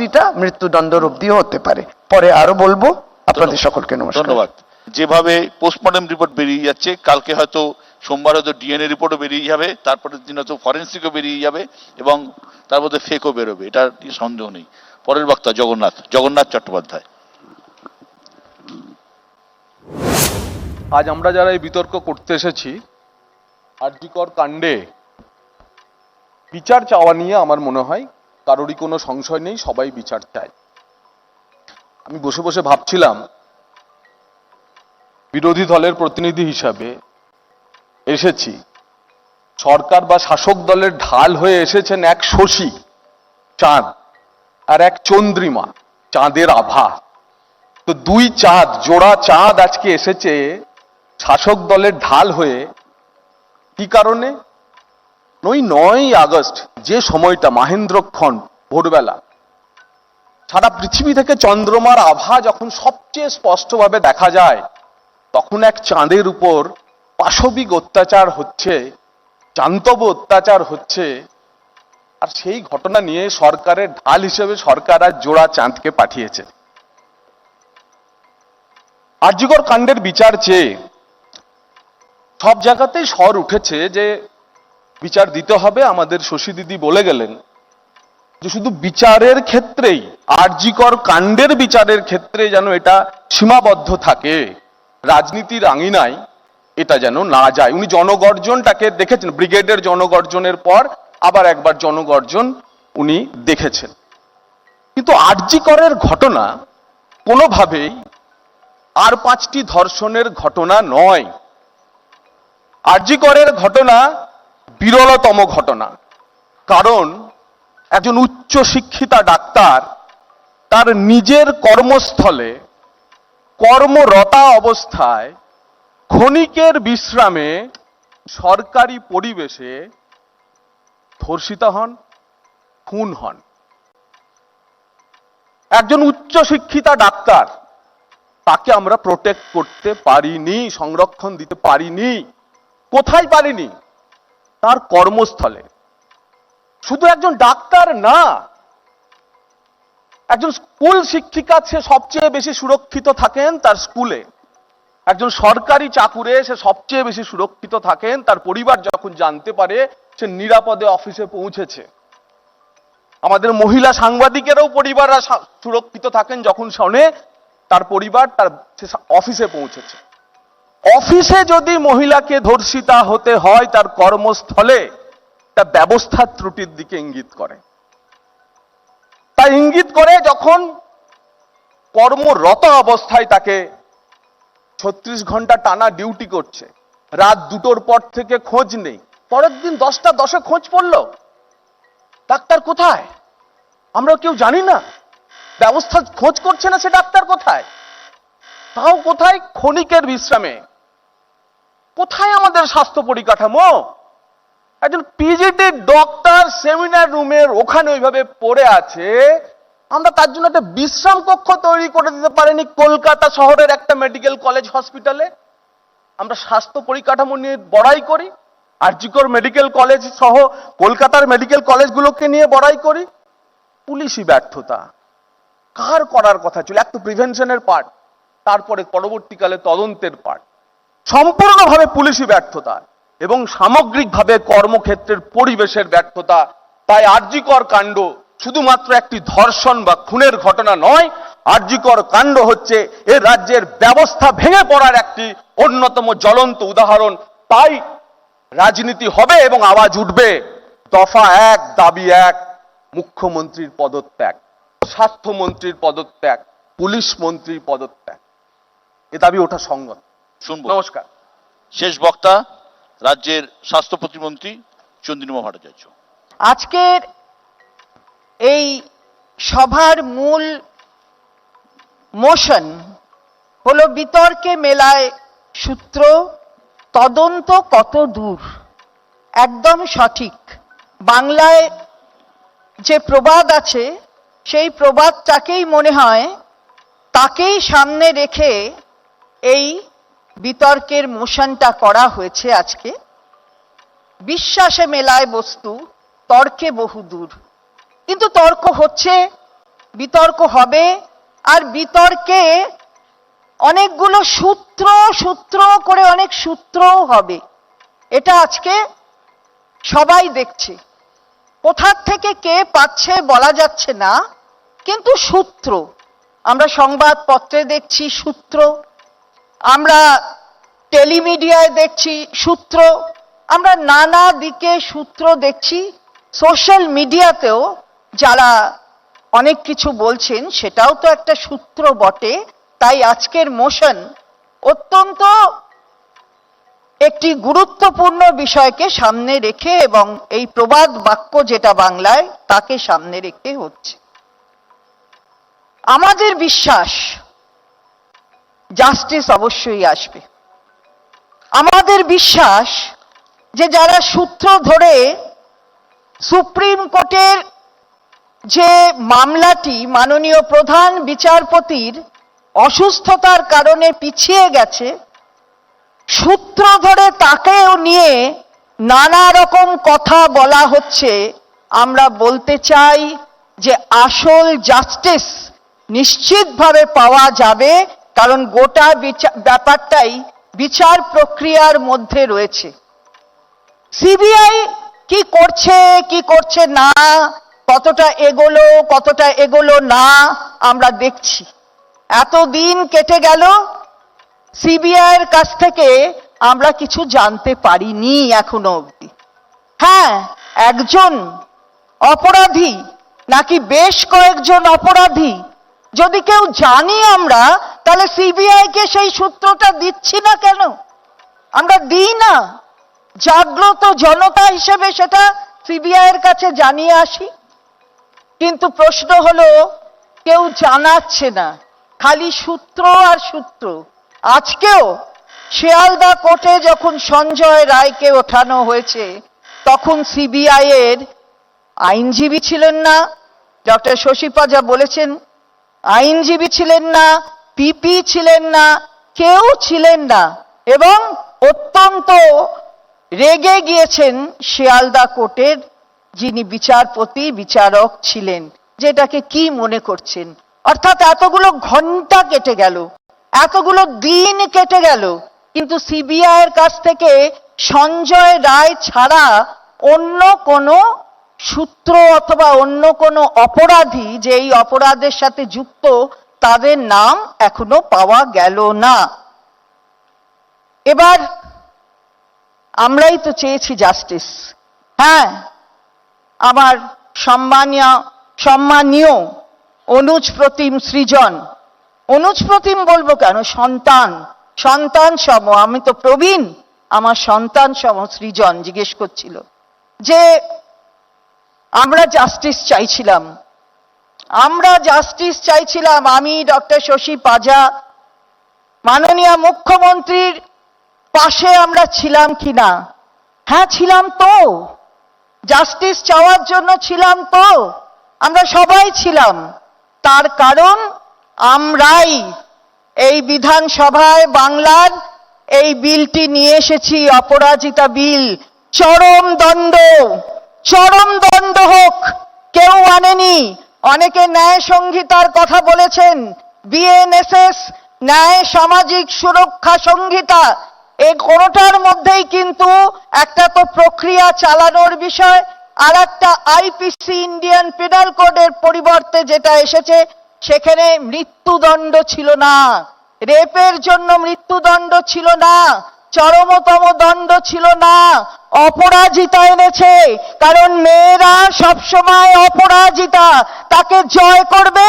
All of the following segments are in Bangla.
শাস্তিটা মৃত্যুদণ্ডের অবধিও হতে পারে। পরে আরো বলবো। আপনাদের সকলকে নমস্কার। ধন্যবাদ। যেভাবে পোস্টমর্টম রিপোর্ট বেরিয়ে যাচ্ছে, কালকে হয়তো সোমবার হয়তো ডিএনএ রিপোর্টও বেরিয়ে যাবে, তারপরের দিন হয়তো ফরেন্সিকও বেরিয়ে যাবে এবং তার মধ্যে ফেকও বেরোবে, এটা নিয়ে সন্দেহ নেই। পরের বক্তা জগন্নাথ চট্টোপাধ্যায়। আজ আমরা যারা এই বিতর্ক করতে এসেছি, আরজিকর কাণ্ডে বিচার চাওয়া নিয়ে আমার মনে হয় কারোরই কোনো সংশয় নেই, সবাই বিচার চায়। আমি বসে বসে ভাবছিলাম, বিরোধী দলের প্রতিনিধি হিসাবে এসেছি, সরকার বা শাসক দলের ঢাল হয়ে এসেছেন এক শশী চাঁদ আর এক চন্দ্রিমা চাঁদের আভা। তো দুই চাঁদ, জোড়া চাঁদ আজকে এসেছে শাসক দলের ঢাল হয়ে। কি কারণে? ওই 9ই আগস্ট, যে সময়টা মাহেন্দ্রক্ষণ ভোরবেলা, সারা পৃথিবী থেকে চন্দ্রমার আভা যখন সবচেয়ে স্পষ্টভাবে দেখা যায়, তখন এক চাঁদের উপর পাশবিক অত্যাচার হচ্ছে, জান্তব অত্যাচার হচ্ছে। আর সেই ঘটনা নিয়ে সরকারের ঢাল হিসেবে সরকার আজ জোড়া চাঁদকে পাঠিয়েছে। আরজিকর কাণ্ডের বিচার চেয়ে সব জায়গাতেই স্বর উঠেছে যে বিচার দিতে হবে। আমাদের শশী দিদি বলে গেলেন যে শুধু বিচারের ক্ষেত্রেই, আরজিকর কাণ্ডের বিচারের ক্ষেত্রে যেন এটা সীমাবদ্ধ থাকে, রাজনীতির আঙিনায় এটা যেন না যায়। উনি জনগর্জনটাকে দেখেছেন, ব্রিগেডের জনগর্জনের পর আবার একবার জনগর্জন উনি দেখেছেন। কিন্তু আরজিকরের ঘটনা কোনোভাবেই আর 5টি ধর্ষণের ঘটনা নয়। আরজিকরের ঘটনা বিরলতম ঘটনা। কারণ একজন উচ্চ শিক্ষিতা ডাক্তার তার নিজের কর্মস্থলে কর্মরতা অবস্থায় ক্ষণিকের বিশ্রামে সরকারি পরিবেশে ধর্ষিতা হন, খুন হন। একজন উচ্চ শিক্ষিতা ডাক্তার, তাকে আমরা প্রোটেক্ট করতে পারিনি, সংরক্ষণ দিতে পারিনি। কোথায় পারিনি? তার কর্মস্থলে। শুধু একজন ডাক্তার না, একজন স্কুল শিক্ষিকা সে সবচেয়ে বেশি সুরক্ষিত থাকেন তার স্কুলে। একজন সরকারি চাকুরে সে সবচেয়ে বেশি সুরক্ষিত থাকেন তার পরিবার যখন জানতে পারে সে নিরাপদে অফিসে পৌঁছেছে। আমাদের মহিলা সাংবাদিকেরও পরিবাররা সুরক্ষিত থাকেন যখন শোনে তার পরিবার তার অফিসে পৌঁছেছে। অফিসে যদি মহিলাকে ধর্ষিতা হতে হয় তার কর্মস্থলে, তা ব্যবস্থার ত্রুটির দিকে ইঙ্গিত করে। তা ইঙ্গিত করে যখন কর্মরত অবস্থায় তাকে 36 ঘন্টা টানা ডিউটি করছে, রাত 2টোর পর থেকে খোঁজ নেই, পরের দিন 10টা 10-এ খোঁজ পড়ল, ডাক্তার কোথায়? আমরা কেউ জানি না। ব্যবস্থা খোঁজ করছে না সে ডাক্তার কোথায়, তাও কোথায়? ক্ষণিকের বিশ্রামে। কোথায় আমাদের স্বাস্থ্য পরিকাঠামো? একজন পিজিটি ডক্টর সেমিনার রুমের ওখানে ওইভাবে পড়ে আছে, আমরা তার জন্য একটা বিশ্রাম কক্ষ তৈরি করে দিতে পারিনি কলকাতা শহরের একটা মেডিকেল কলেজ হসপিটালে। আমরা স্বাস্থ্য পরিকাঠামো নিয়ে বড়াই করি, আরজিকর মেডিকেল কলেজ সহ কলকাতার মেডিকেল কলেজগুলোকে নিয়ে বড়াই করি। পুলিশি ব্যর্থতা কার করার কথা ছিল? এক তো প্রিভেনশনের পার্ট, তারপরে পরবর্তীকালে তদন্তের পার্ট, সম্পূর্ণভাবে পুলিশি ব্যর্থতা এবং সামগ্রিকভাবে কর্মক্ষেত্রের পরিবেশের ব্যর্থতা। তাই আরজিকর কাণ্ড শুধুমাত্র একটি ধর্ষণ বা খুনের ঘটনা নয়, আরজিকর কাণ্ড হচ্ছে এ রাজ্যের ব্যবস্থা ভেঙে পড়ার একটি অন্যতম জ্বলন্ত উদাহরণ। তাই রাজনীতি হবে এবং আওয়াজ উঠবে। দফা 1, দাবি 1, মুখ্যমন্ত্রীর পদত্যাগ, স্বাস্থ্যমন্ত্রীর পদত্যাগ, পুলিশ মন্ত্রীর পদত্যাগ। এ দাবি ওঠা সঙ্গত। শুনবো। নমস্কার। শেষ বক্তা রাজ্যের স্বাস্থ্য প্রতিমন্ত্রী চন্দ্রিমা ভট্টাচার্য। আজকের এই সভার মূল মোশন হলো বিতর্কে মেলায় সূত্র, তদন্ত কত দূর। একদম সঠিক। বাংলায় যে প্রবাদ আছে সেই প্রবাদটাকেই মনে হয় তাকেই সামনে রেখে এই বিতর্কের মোশনটা করা হয়েছে আজকে। বিশ্বাসে মেলায় বস্তু, তর্কে বহুদূর। কিন্তু তর্ক হচ্ছে বিতর্ক হবে, আর বিতর্কে অনেকগুলো সূত্র করে অনেক সূত্রও হবে। এটা আজকে সবাই দেখছে। কোথার থেকে কে পাচ্ছে বলা যাচ্ছে না, কিন্তু সূত্র আমরা সংবাদপত্রে দেখছি, সূত্র আমরা টেলিমিডিয়ায় দেখছি, সূত্র আমরা নানা দিকে সূত্র দেখছি। সোশ্যাল মিডিয়াতেও যারা অনেক কিছু বলছেন সেটাও তো একটা সূত্র বটে। তাই আজকের মোশন অত্যন্ত একটি গুরুত্বপূর্ণ বিষয়কে সামনে রেখে এবং এই প্রবাদ বাক্য যেটা বাংলায় তাকে সামনে রেখে হচ্ছে। আমাদের বিশ্বাস জাস্টিস অবশ্যই আসবে। আমাদের বিশ্বাস যে যারা সূত্র ধরে সুপ্রিম কোর্টের যে মামলাটি মাননীয় প্রধান বিচারপতির অসুস্থতার কারণে পিছিয়ে গেছে, সূত্র ধরে তাকেও নিয়ে নানা রকম কথা বলা হচ্ছে। আমরা বলতে চাই যে আসল জাস্টিস নিশ্চিতভাবে পাওয়া যাবে, কারণ গোটা ব্যাপারটাই বিচার প্রক্রিয়ার মধ্যে রয়েছে। সিবিআই কি করছে না, কতটা এগোলো না আমরা দেখছি। এতদিন কেটে গেল, সিবিআই এর কাছ থেকে আমরা কিছু জানতে পারিনি এখনো অবধি। হ্যাঁ, একজন অপরাধী নাকি বেশ কয়েকজন অপরাধী যদি কেউ জানি আমরা, তাহলে সিবিআই কে সেই সূত্রটা দিচ্ছি না কেন? আমরা দিই না, জাগ্রত জনতা হিসেবে সেটা সিবিআই এর কাছে জানিয়ে আসি। কিন্তু প্রশ্ন হলো কেউ জানাচ্ছে না, খালি সূত্র আর সূত্র। আজকেও শিয়ালদা কোর্টে যখন সঞ্জয় রায়কে ওঠানো হয়েছে, তখন সিবিআই এর আইনজীবী ছিলেন না, ডক্টর শশী পাজা বলেছেন আইনজীবী ছিলেন না, পিপি ছিলেন না, কেউ ছিলেন না, এবং অত্যন্ত রেগে গিয়েছেন শিয়ালদা কোর্টের যিনি বিচারক ছিলেন, যেটাকে কি মনে করছেন। অর্থাৎ এতগুলো ঘন্টা কেটে গেল, এতগুলো দিন কেটে গেল, কিন্তু সিবিআই এর কাছ থেকে সঞ্জয় রায় ছাড়া অন্য কোনো সূত্র অথবা অন্য কোনো অপরাধী যে এই অপরাধের সাথে যুক্ত তাদের নাম এখনো পাওয়া গেল না। এবার আমরাই তো চেয়েছি জাস্টিস। হ্যাঁ, আমার সম্মানীয় অনুজ প্রতিম সৃজন, অনুজ প্রতিম বলবো কেন, সন্তান সম, আমি তো প্রবীণ, আমার সন্তান সম সৃজন জিজ্ঞেস করছিল যে আমরা জাস্টিস চাইছিলাম। আমি ডক্টর শশী পাজা মাননীয় মুখ্যমন্ত্রীর পাশে আমরা ছিলাম কিনা? হ্যাঁ ছিলাম তো, জাস্টিস চাওয়ার জন্য ছিলাম তো, আমরা সবাই ছিলাম। তার কারণ আমরাই এই বিধানসভায় বাংলার এই বিলটি নিয়ে এসেছি, অপরাজিতা বিল। চরম দণ্ড হোক, কেউ আনেনি। অনেকে ন্যায় সংহিতার কথা বলেছেন, বিএনএসএস ন্যায় সামাজিক সুরক্ষা সংহিতা, এই কোনোটার মধ্যেই কিন্তু একটা তো প্রক্রিয়া চালানোর বিষয়, আর একটা আইপিসি ইন্ডিয়ান পিনাল কোডের পরিবর্তে যেটা এসেছে সেখানে মৃত্যুদণ্ড ছিল না, রেপের জন্য মৃত্যুদণ্ড ছিল না, চরমতম দণ্ড ছিল না, অপরাজিতা এনেছে। কারণ মেয়েরা সবসময় অপরাজিতা, তাকে জয় করবে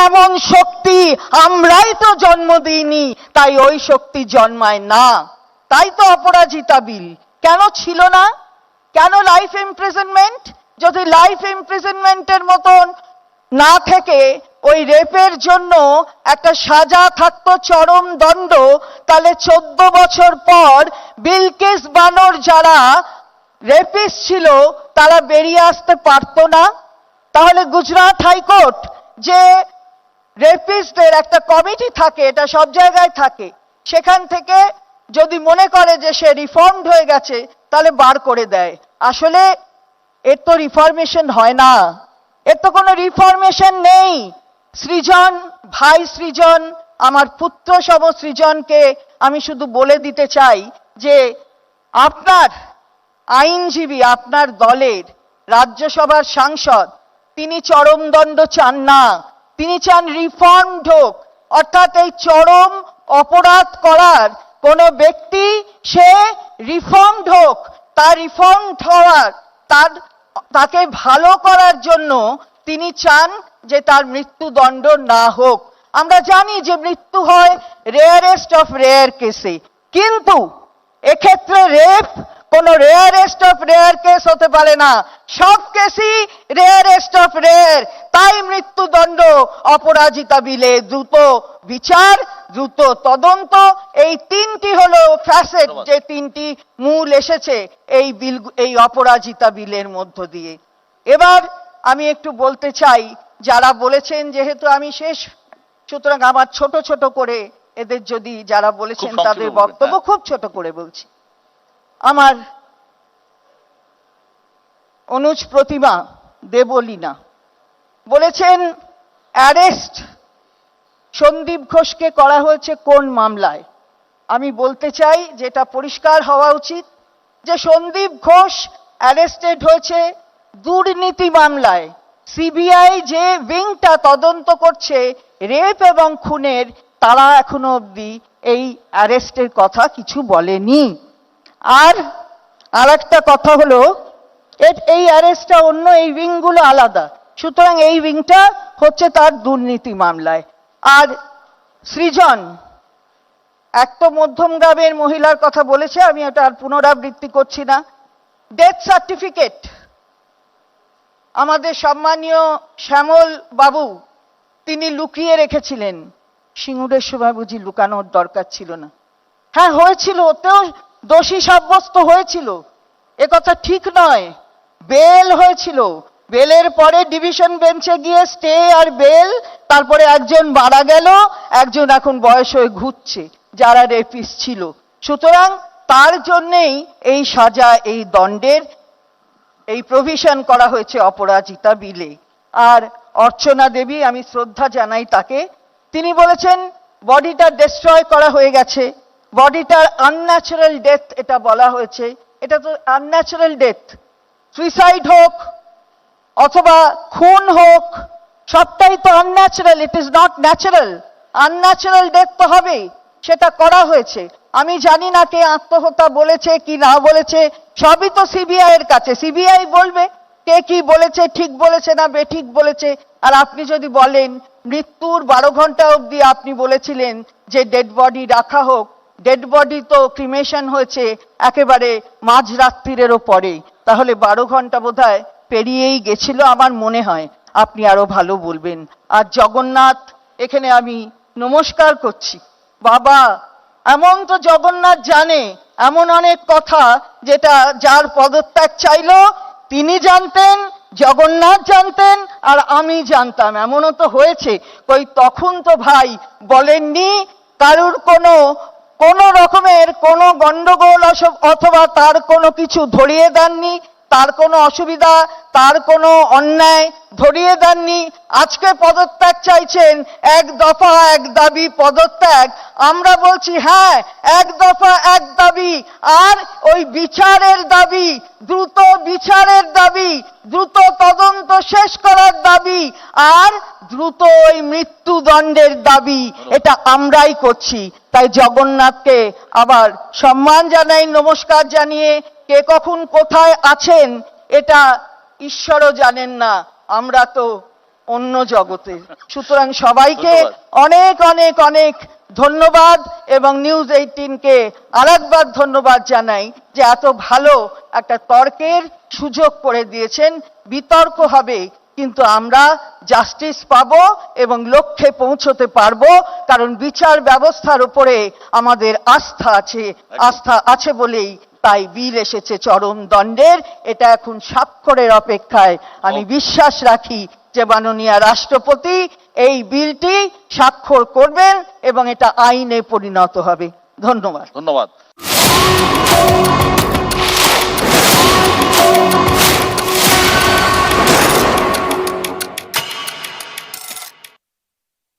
এমন শক্তি আমরাই তো জন্ম দিইনি, তাই ওই শক্তি জন্মায় না। তাই তো অপরাজিতা বিল কেন ছিল না? কেন লাইফ ইমপ্রিজনমেন্ট? যদি লাইফ ইমপ্রিজনমেন্টের মতন না থেকে ওই রেপের জন্য একটা সাজা থাকতো, চরম দণ্ড, তাহলে 14 বছর পর বিলকিস বানর যারা রেপিস্ট ছিল তারা বেরিয়ে আসতে পারতো না? তাহলে গুজরাট হাইকোর্ট যে রেপিস্টদের একটা কমিটি থাকে, এটা সব জায়গায় থাকে, সেখান থেকে যদি মনে করে যে সে রিফর্মড হয়ে গেছে তাহলে বার করে দেয়। আসলে এর তো রিফরমেশন হয় না, এর তো কোনো রিফরমেশন নেই। সৃজন, ভাই সৃজন, আমার পুত্র সম সৃজনকে আমি শুধু বলে দিতে চাই যে আপনার আইনজীবী, আপনার দলের রাজ্যসভার সাংসদ, তিনি চরমদণ্ড চান না, তিনি চান রিফর্মড হোক। অর্থাৎ এই চরম অপরাধ করার কোন ব্যক্তি সে রিফর্মড হোক, তার রিফর্মড হওয়ার, তাকে ভালো করার জন্য তিনি চান যে তার মৃত্যুদণ্ড না হোক। আমরা জানি যে মৃত্যু হয় রেয়ারেস্ট অফ রেয়ার কেসে, কিন্তু এক্ষেত্রে রেপ কোন রেয়ারেস্ট অফ রেয়ার কেস হতে পারে না, সব কেসই রেয়ারেস্ট অফ রেয়ার। তাই মৃত্যুদণ্ড অপরাজিতা বিলে দ্রুত বিচার, দ্রুত তদন্ত, এই তিনটি হলো ফ্যাসেট, যে তিনটি মূল এসেছে এই বিল, এই অপরাজিতা বিলের মধ্য দিয়ে। এবার আমি একটু বলতে চাই, যারা বলেছেন, যেহেতু আমি শেষ, সুতরাং আমার ছোট ছোট করে এদের যদি যারা বলেছেন তাদের বক্তব্য খুব ছোট করে বলছি। আমার অনুজ প্রতিমা দেবলীনা বলেছেন অ্যারেস্ট সন্দীপ ঘোষকে করা হয়েছে কোন মামলায়। আমি বলতে চাই যেটা পরিষ্কার হওয়া উচিত যে সন্দীপ ঘোষ অ্যারেস্টেড হয়েছে দুর্নীতি মামলায়। সিবিআই যে উইংটা তদন্ত করছে রেপ এবং খুনের, তারা এখনো অবধি এই অ্যারেস্টের কথা কিছু বলেনি। আর একটা কথা হলো এই অ্যারেস্টটা অন্য, এই উইংগুলো আলাদা, সুতরাং এই উইংটা হচ্ছে তার দুর্নীতি মামলায়। আর সৃজন এক তো মধ্যম গ্রামের মহিলার কথা বলেছে, আমি এটা আর পুনরাবৃত্তি করছি না। ডেথ সার্টিফিকেট আমাদের সম্মানীয় শ্যামল বাবু তিনি লুকিয়ে রেখেছিলেন, সিঙ্গুরের সময় বুঝি লুকানোর দরকার ছিল না। হ্যাঁ হয়েছিল, ওতেও দোষী সাব্যস্ত হয়েছিল, একথা ঠিক নয়। বেল হয়েছিল, বেলের পরে ডিভিশন বেঞ্চে গিয়ে স্টে আর বেল, তারপরে একজন মারা গেল, একজন এখন বয়স হয়ে ঘুরছে, যারা রেপিস্ট ছিল। সুতরাং তার জন্যেই এই সাজা, এই দণ্ডের এই প্রভিশন করা হয়েছে অপরাজিতা বিলে। আর অর্চনা দেবী, আমি শ্রদ্ধা জানাই তাকে, তিনি বলেছেন বডিটা ডিস্ট্রয় করা হয়ে গেছে, বডিটার আনন্যাচারাল ডেথ এটা বলা হয়েছে। এটা তো আনন্যাচারাল ডেথ, সুইসাইড হোক অথবা খুন হোক, সবটাই তো unnatural, it is not natural. Unnatural death তো হবেই, সেটা করা হয়েছে। আমি জানি না কে আত্মহত্যা বলেছে কি না বলেছে, সবই তো সিবিআই এর কাছে, সিবিআই বলবে কে কি বলেছে, ঠিক বলেছে না বেঠিক বলেছে। আর আপনি যদি বলেন মৃত্যুর 12 ঘন্টা অবধি আপনি বলেছিলেন যে ডেড বডি রাখা হোক, ডেড বডি তো ক্রিমেশন হয়েছে একেবারে মাঝরাত্রিরেরও পরে, তাহলে 12 ঘন্টা বোধহয় পেরিয়েই গেছিল আমার মনে হয়। আপনি আরো ভালো বলবেন। আর জগন্নাথ, এখানে আমি নমস্কার করছি, বাবা এমন তো জগন্নাথ জানে এমন অনেক কথা যেটা যার পদত্যাগ চাইলো তিনি জানতেন, জগন্নাথ জানতেন, আর আমি জানতাম। এমনও তো হয়েছে, কই তখন তো ভাই বলেননি কারুর কোনো রকমের কোনো গন্ডগোল অথবা তার কোনো কিছু ধরিয়ে দেননি, তার কোনো অসুবিধা, তার কোনো অন্যায় ধরিয়ে দেননি। আজকে পদত্যাগ চাইছেন, এক দফা এক দাবি পদত্যাগ। আমরা বলছি হ্যাঁ, এক দফা এক দাবি, আর ওই বিচারের দাবি, দ্রুত বিচারের দাবি, দ্রুত তদন্ত শেষ করার দাবি, আর দ্রুত ওই মৃত্যুদণ্ডের দাবি, এটা আমরাই করছি। তাই জগন্নাথকে আবার সম্মান জানাই, নমস্কার জানিয়ে, কে কখন কোথায় আছেন এটা ঈশ্বরও জানেন না, আমরা তো অন্য জগতে। সুতরাং সবাইকে অনেক অনেক অনেক ধন্যবাদ, এবং নিউজ 18-কে আরেকবার ধন্যবাদ জানাই যে এত ভালো একটা তর্কের সুযোগ করে দিয়েছেন। বিতর্ক হবে, কিন্তু আমরা জাস্টিস পাবো এবং লক্ষ্যে পৌঁছতে পারবো, কারণ বিচার ব্যবস্থার উপরে আমাদের আস্থা আছে বলেই তাই বিল এসেছে চরম দণ্ডের। এটা এখন স্বাক্ষরের অপেক্ষায়। আমি বিশ্বাস রাখি যে মাননীয় রাষ্ট্রপতি এই বিলটি স্বাক্ষর করবেন এবং এটা আইনে পরিণত হবে। ধন্যবাদ। ধন্যবাদ।